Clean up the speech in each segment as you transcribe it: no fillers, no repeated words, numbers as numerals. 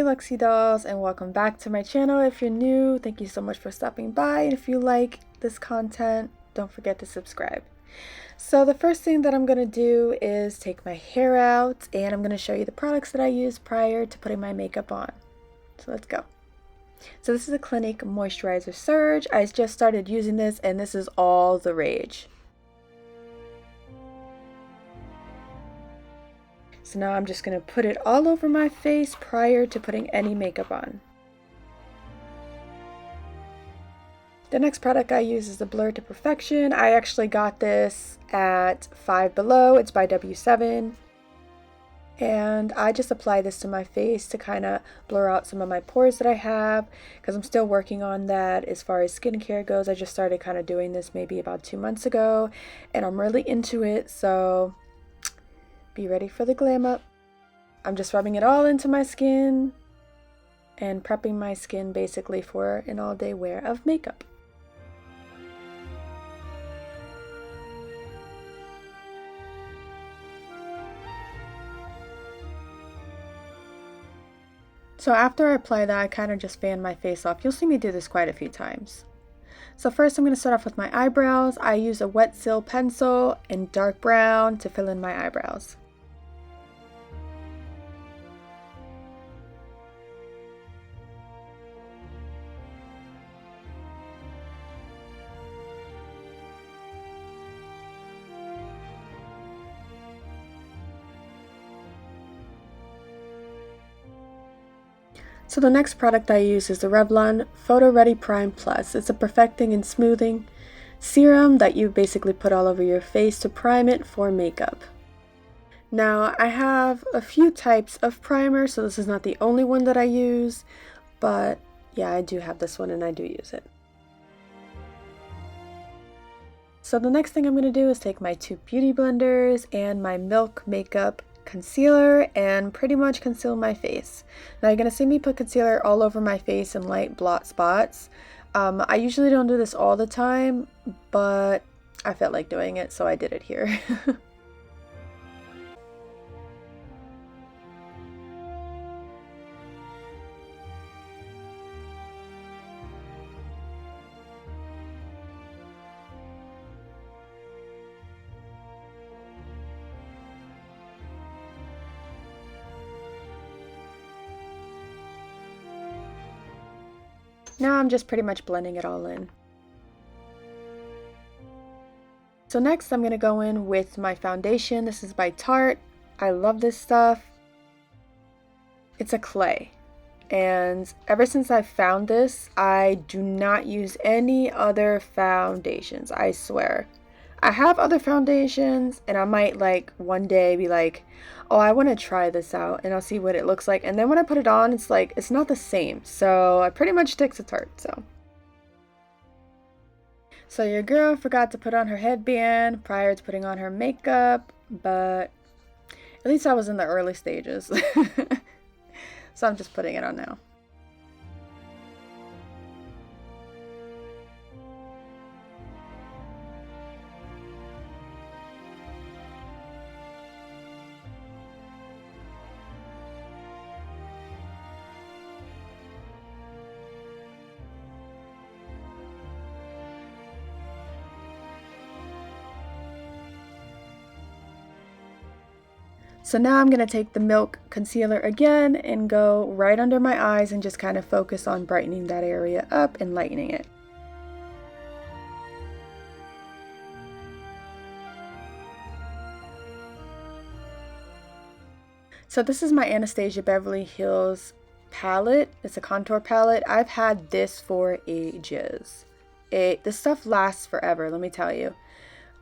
Luxy Dolls, and welcome back to my channel. If you're new, thank you so much for stopping by, and if you like this content, don't forget to subscribe. So the first thing that I'm going to do is take my hair out, and I'm going to show you the products that I used prior to putting my makeup on. So let's go. So this is a Clinique Moisturizer Surge. I just started using this, and this is all the rage. So now I'm just going to put it all over my face prior to putting any makeup on. The next product I use is the Blur to Perfection. I actually got this at Five Below. It's by W7. And I just apply this to my face to kind of blur out some of my pores that I have, because I'm still working on that as far as skincare goes. I just started kind of doing this maybe about 2 months ago, and I'm really into it, so be ready for the glam up. I'm just rubbing it all into my skin and prepping my skin basically for an all-day wear of makeup. So after I apply that, I kind of just fan my face off. You'll see me do this quite a few times. So first I'm going to start off with my eyebrows. I use a wet seal pencil in dark brown to fill in my eyebrows. So the next product I use is the Revlon Photo Ready Prime Plus. It's a perfecting and smoothing serum that you basically put all over your face to prime it for makeup. Now I have a few types of primer, so this is not the only one that I use, but yeah, I do have this one and I do use it. So the next thing I'm going to do is take my two beauty blenders and my Milk Makeup concealer and pretty much conceal my face. Now you're going to see me put concealer all over my face in light blot spots. I usually don't do this all the time, but I felt like doing it, so I did it here. Now I'm just pretty much blending it all in. So next I'm going to go in with my foundation. This is by Tarte. I love this stuff. It's a clay. And ever since I found this, I do not use any other foundations, I swear. I have other foundations, and I might like one day be like, oh, I want to try this out, and I'll see what it looks like. And then when I put it on, it's like, it's not the same. So I pretty much stick to Tarte, So your girl forgot to put on her headband prior to putting on her makeup, but at least I was in the early stages. So I'm just putting it on now. So now I'm going to take the Milk concealer again and go right under my eyes and just kind of focus on brightening that area up and lightening it. So this is my Anastasia Beverly Hills palette. It's a contour palette. I've had this for ages. This stuff lasts forever, let me tell you.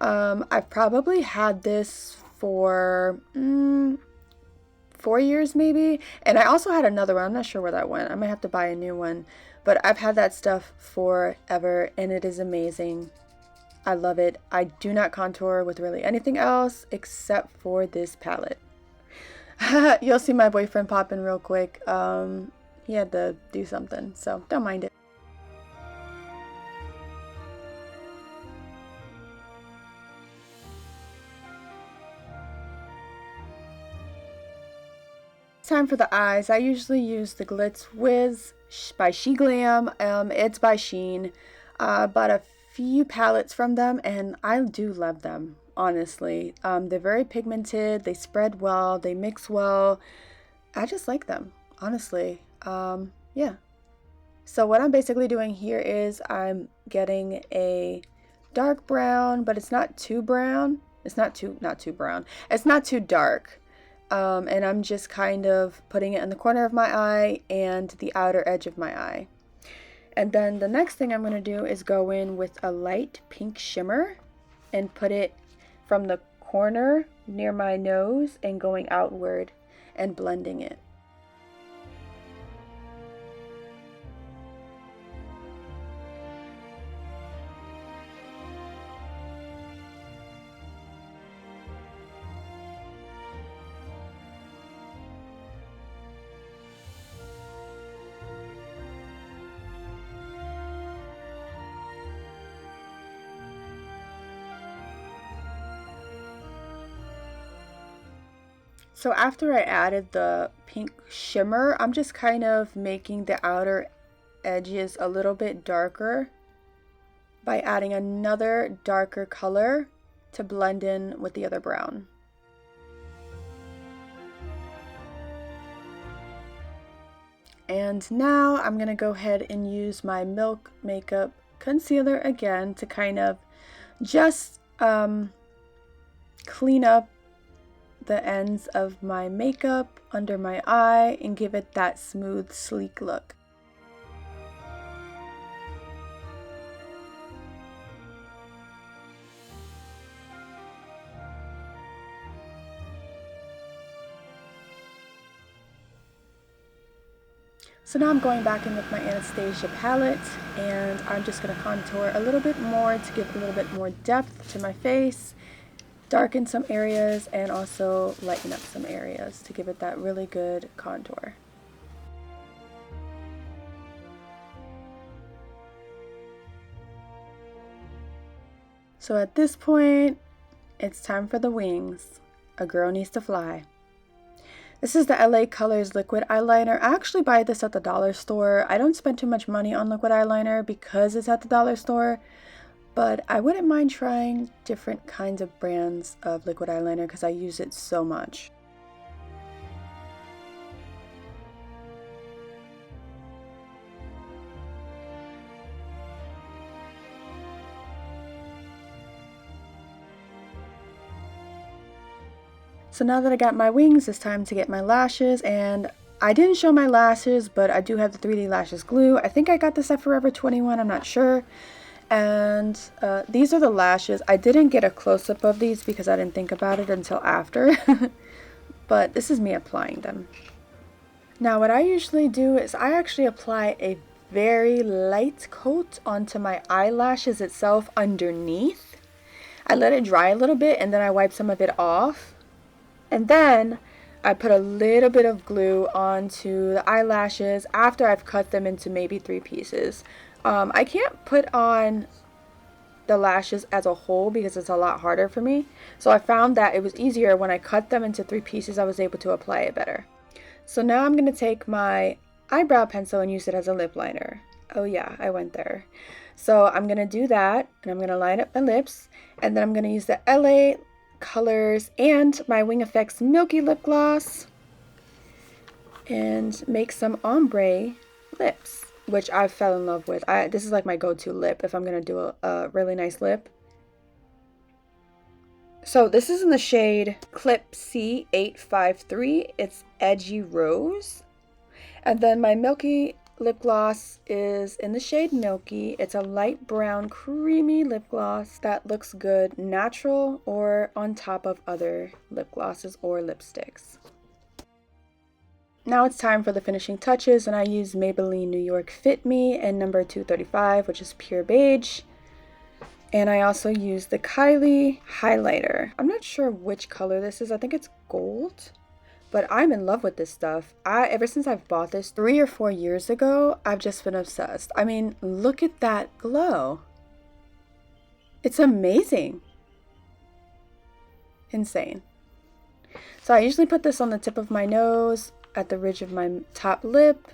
I've probably had this for 4 years maybe, and I also had another one. I'm not sure where that went. I might have to buy a new one, but I've had that stuff forever and it is amazing. I love it. I do not contour with really anything else except for this palette. You'll see my boyfriend pop in real quick. He had to do something, so don't mind it. Time for the eyes. I usually use the Glitz Wiz by Glam. It's by Sheen. Bought a few palettes from them and I do love them, honestly. They're very pigmented, they spread well, they mix well. I just like them, honestly. Yeah. So what I'm basically doing here is I'm getting a dark brown, but it's not too brown. It's not too brown. It's not too dark. And I'm just kind of putting it in the corner of my eye and the outer edge of my eye. And then the next thing I'm going to do is go in with a light pink shimmer and put it from the corner near my nose and going outward and blending it. So after I added the pink shimmer, I'm just kind of making the outer edges a little bit darker by adding another darker color to blend in with the other brown. And now I'm going to go ahead and use my Milk Makeup concealer again to kind of just clean up the ends of my makeup under my eye and give it that smooth, sleek look. So now I'm going back in with my Anastasia palette and I'm just going to contour a little bit more to give a little bit more depth to my face, darken some areas, and also lighten up some areas to give it that really good contour. So at this point, it's time for the wings. A girl needs to fly. This is the LA Colors liquid eyeliner. I actually buy this at the dollar store. I don't spend too much money on liquid eyeliner because it's at the dollar store, but I wouldn't mind trying different kinds of brands of liquid eyeliner because I use it so much. So now that I got my wings, it's time to get my lashes, and I didn't show my lashes, but I do have the 3D lashes glue. I think I got this at Forever 21, I'm not sure. And these are the lashes. I didn't get a close-up of these because I didn't think about it until after, but this is me applying them. Now what I usually do is I actually apply a very light coat onto my eyelashes itself underneath. I let it dry a little bit and then I wipe some of it off. And then I put a little bit of glue onto the eyelashes after I've cut them into maybe 3 pieces. I can't put on the lashes as a whole because it's a lot harder for me. So I found that it was easier when I cut them into 3 pieces. I was able to apply it better. So now I'm going to take my eyebrow pencil and use it as a lip liner. Oh yeah, I went there. So I'm going to do that and I'm going to line up my lips, and then I'm going to use the LA Colors and my Wing Effects Milky Lip Gloss and make some ombre lips, which I fell in love with. This is like my go-to lip if I'm going to do a really nice lip. So this is in the shade Clip C853. It's Edgy Rose. And then my Milky lip gloss is in the shade Milky. It's a light brown creamy lip gloss that looks good natural or on top of other lip glosses or lipsticks. Now it's time for the finishing touches, and I use Maybelline New York Fit Me in number 235, which is pure beige. And I also use the Kylie highlighter. I'm not sure which color this is. I think it's gold. But I'm in love with this stuff. Ever since I've bought this 3 or 4 years ago, I've just been obsessed. I mean, look at that glow. It's amazing. Insane. So I usually put this on the tip of my nose at the ridge of my top lip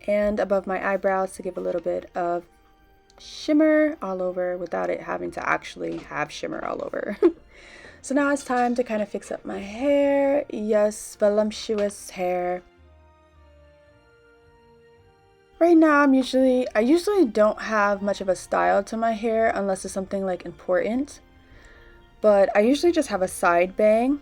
and above my eyebrows to give a little bit of shimmer all over without it having to actually have shimmer all over. So now it's time to kind of fix up my hair. Yes, voluptuous hair. Right now I usually don't have much of a style to my hair unless it's something like important, but I usually just have a side bang.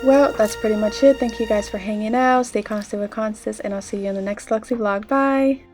Well, that's pretty much it. Thank you guys for hanging out. Stay constant with Constance, and I'll see you in the next Luxy vlog. Bye!